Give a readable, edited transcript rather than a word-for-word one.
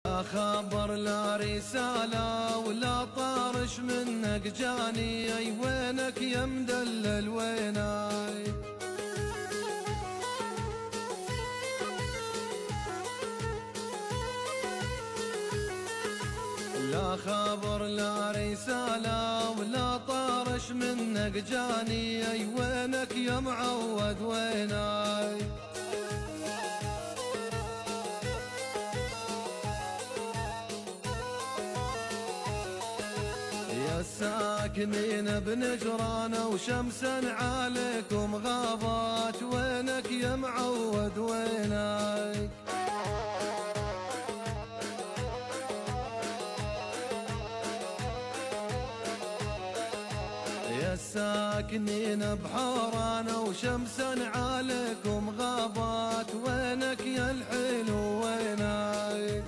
لا خبر لا رسالة ولا طارش منك جاني، اي وينك يا مدلل ويناي؟ لا خبر لا رسالة ولا طارش منك جاني، اي وينك يا معود ويناي؟ يا الساكنين بنجران وشمسا عليكم غابات، وينك يا معود ويناك؟ يا الساكنين بحوران وشمسا عليكم غابات، وينك يا الحلو ويناك؟